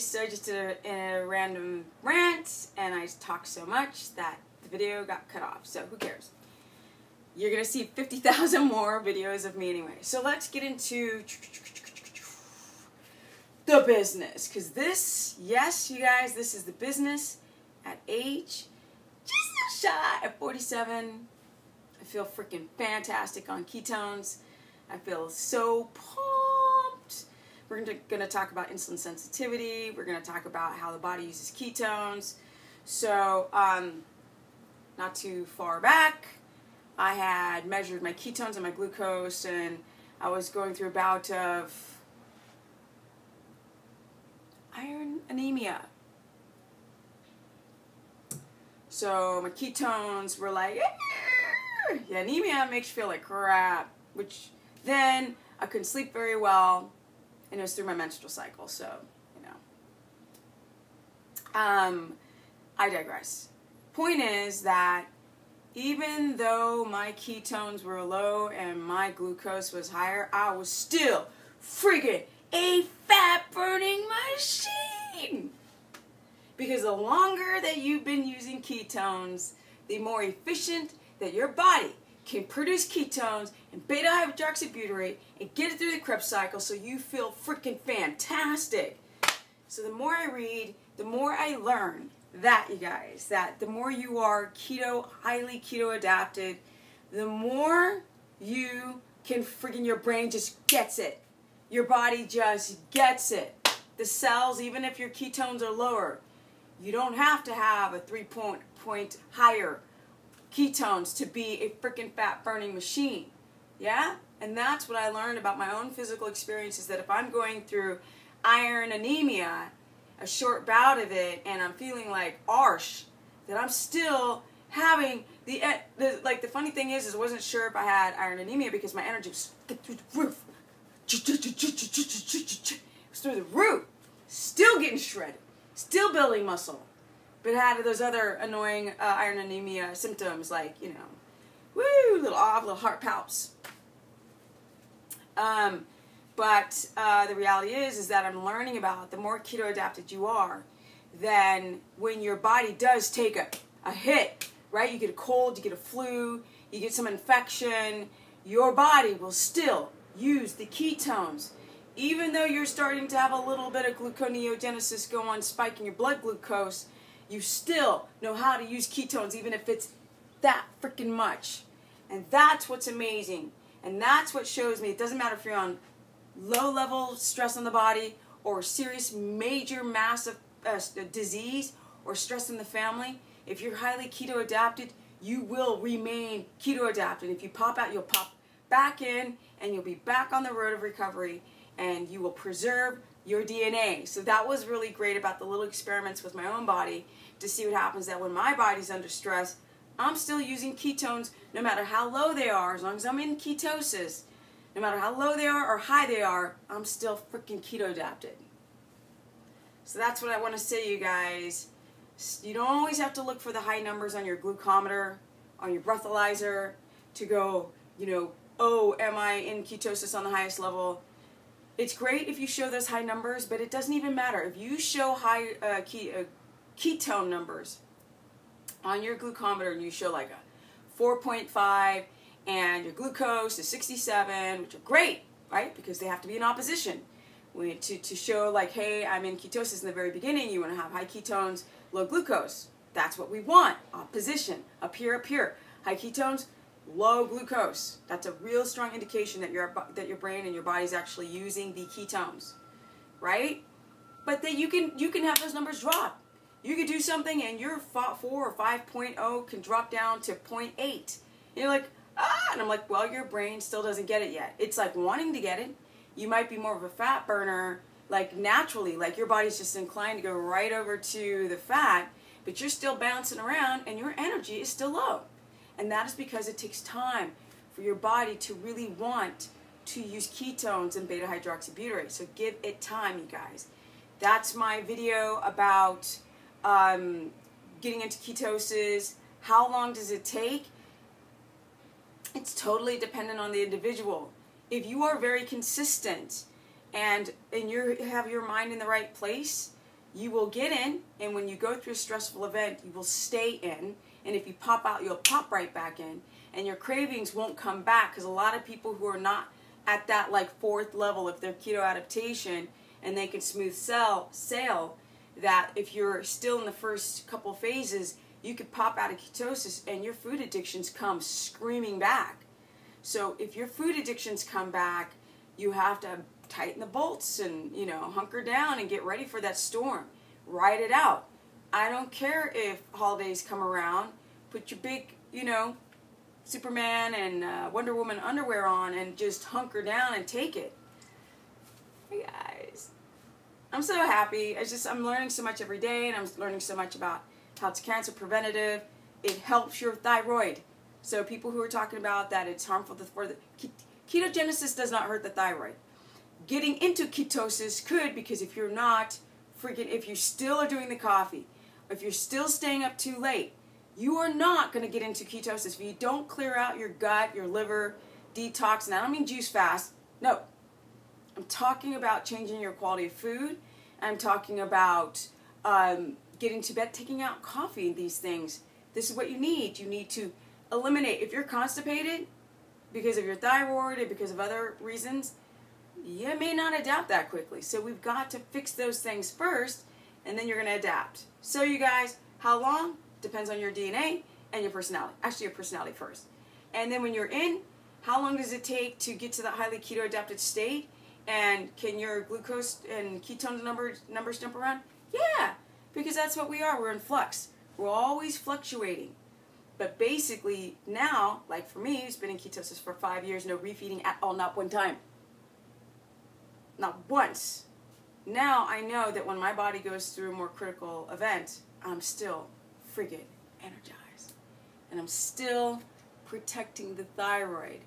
so I just did a random rant, and I talked so much that the video got cut off, so who cares? You're going to see 50,000 more videos of me anyway. So let's get into the business, because this, yes, you guys, this is the business at age just a shy at 47. I feel freaking fantastic on ketones. I feel so pumped. We're going to talk about insulin sensitivity. We're going to talk about how the body uses ketones. So, not too far back, I had measured my ketones and my glucose, and I was going through a bout of iron anemia. So my ketones were like, yeah, anemia makes you feel like crap, which then I couldn't sleep very well, and it was through my menstrual cycle, so, you know. I digress. Point is that even though my ketones were low and my glucose was higher, I was still freaking a fat-burning machine. Because the longer that you've been using ketones, the more efficient that your body can produce ketones and beta-hydroxybutyrate and get it through the Krebs cycle so you feel freaking fantastic. So the more I read, the more I learn that, you guys, that the more you are keto, highly keto adapted, the more you can freaking, your brain just gets it. Your body just gets it. The cells, even if your ketones are lower, you don't have to have a 3-point higher ketones to be a freaking fat-burning machine. Yeah? And that's what I learned about my own physical experiences, that if I'm going through iron anemia, a short bout of it, and I'm feeling like arsh, that I'm still having the funny thing is I wasn't sure if I had iron anemia because my energy was through the roof. It was through the roof. Still getting shredded. Still building muscle. But had those other annoying iron anemia symptoms like, you know, woo, little off, little heart palps. But the reality is that I'm learning about the more keto adapted you are, then when your body does take a hit, right? You get a cold, you get a flu, you get some infection, your body will still use the ketones. Even though you're starting to have a little bit of gluconeogenesis go on, spiking your blood glucose, you still know how to use ketones even if it's that freaking much. And that's what's amazing. And that's what shows me it doesn't matter if you're on low-level stress on the body or serious, major, massive disease or stress in the family. If you're highly keto adapted, you will remain keto adapted. If you pop out, you'll pop back in, and you'll be back on the road of recovery, and you will preserve your DNA. So that was really great about the little experiments with my own body to see what happens, that when my body's under stress, I'm still using ketones no matter how low they are. As long as I'm in ketosis, no matter how low they are or high they are, I'm still freaking keto adapted. So that's what I want to say, you guys. You don't always have to look for the high numbers on your glucometer, on your breathalyzer, to go, you know, oh, am I in ketosis on the highest level? It's great if you show those high numbers, but it doesn't even matter. If you show high ketone numbers on your glucometer and you show like a 4.5 and your glucose is 67, which are great, right? Because they have to be in opposition. To show like, hey, I'm in ketosis in the very beginning, you want to have high ketones, low glucose. That's what we want. Opposition. Up here, up here. High ketones, low glucose. That's a real strong indication that your brain and your body is actually using the ketones, right? But that you can have those numbers drop. You could do something and your 4 or 5.0 can drop down to 0.8. And you're like, and I'm like, well, your brain still doesn't get it yet. It's like wanting to get it. You might be more of a fat burner, like naturally, like your body's just inclined to go right over to the fat, but you're still bouncing around and your energy is still low. And that is because it takes time for your body to really want to use ketones and beta-hydroxybutyrate. So give it time, you guys. That's my video about getting into ketosis. How long does it take? It's totally dependent on the individual. If you are very consistent and you have your mind in the right place, you will get in, and when you go through a stressful event, you will stay in, and if you pop out, you'll pop right back in, and your cravings won't come back, because a lot of people who are not at that like 4th level of their keto adaptation, and they can smooth sail, that if you're still in the first couple phases, you could pop out of ketosis and your food addictions come screaming back. So if your food addictions come back, you have to tighten the bolts and, hunker down and get ready for that storm. Ride it out. I don't care if holidays come around. Put your big, Superman and Wonder Woman underwear on and just hunker down and take it. Hey guys, I'm so happy. I'm learning so much every day, and I'm learning so much about how it's cancer preventative. It helps your thyroid. So people who are talking about that it's harmful for the ketogenesis does not hurt the thyroid. Getting into ketosis could, because if you're not if you still are doing the coffee, if you're still staying up too late, you are not going to get into ketosis. If you don't clear out your gut, your liver, detox, and I don't mean juice fast. No. I'm talking about changing your quality of food. I'm talking about getting to bed, taking out coffee, these things. This is what you need. You need to eliminate. If you're constipated because of your thyroid or because of other reasons, you may not adapt that quickly. So we've got to fix those things first, and then you're going to adapt. So you guys, how long? Depends on your DNA and your personality. Actually, your personality first. And then when you're in, how long does it take to get to that highly keto adapted state? And can your glucose and ketone numbers jump around? Yeah, because that's what we are. We're in flux. We're always fluctuating. But basically now, like for me, who's been in ketosis for 5 years, no refeeding at all, not one time. Not once. Now I know that when my body goes through a more critical event, I'm still friggin' energized. And I'm still protecting the thyroid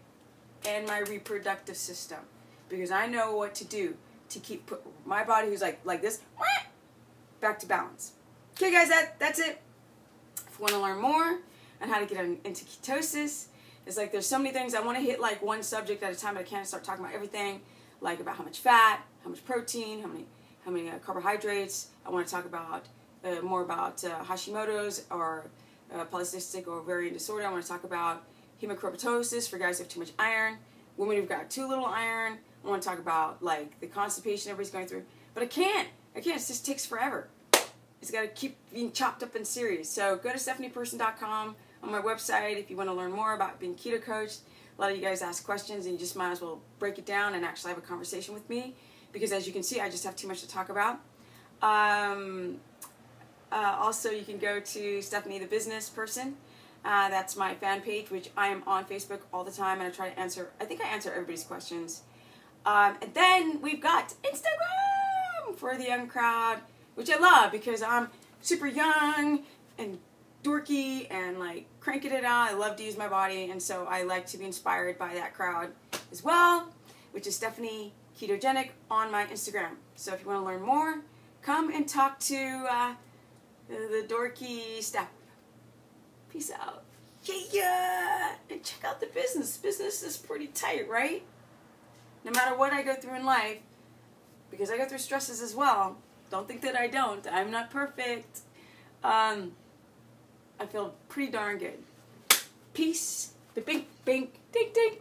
and my reproductive system, because I know what to do to keep my body, who's like this, back to balance. Okay guys, that's it. If you want to learn more on how to get into ketosis, it's like there's so many things. I want to hit like one subject at a time, but I can't start talking about everything, like about how much fat, how much protein, how many carbohydrates. I want to talk about more about Hashimoto's or polycystic ovarian disorder. I want to talk about hemochromatosis for guys who have too much iron, women who've got too little iron. I want to talk about like the constipation everybody's going through, but I can't. It just takes forever. It's got to keep being chopped up in series. So go to stephanieperson.com on my website if you want to learn more about being keto coached. A lot of you guys ask questions, and you just might as well break it down and actually have a conversation with me, because as you can see, I just have too much to talk about. Also, you can go to Stephanie the Business Person. That's my fan page, which I am on Facebook all the time, and I try to answer, I think I answer everybody's questions. And then we've got Instagram for the young crowd, which I love because I'm super young and dorky and like cranking it out. I love to use my body, and so I like to be inspired by that crowd as well, which is Stephanie Ketogenic on my Instagram. So if you want to learn more, come and talk to the dorky Steph. Peace out. Yeah! And check out the business. Business is pretty tight, right? No matter what I go through in life, because I go through stresses as well. Don't think that I don't. I'm not perfect. I feel pretty darn good. Peace. Bing, bing, ding, ding.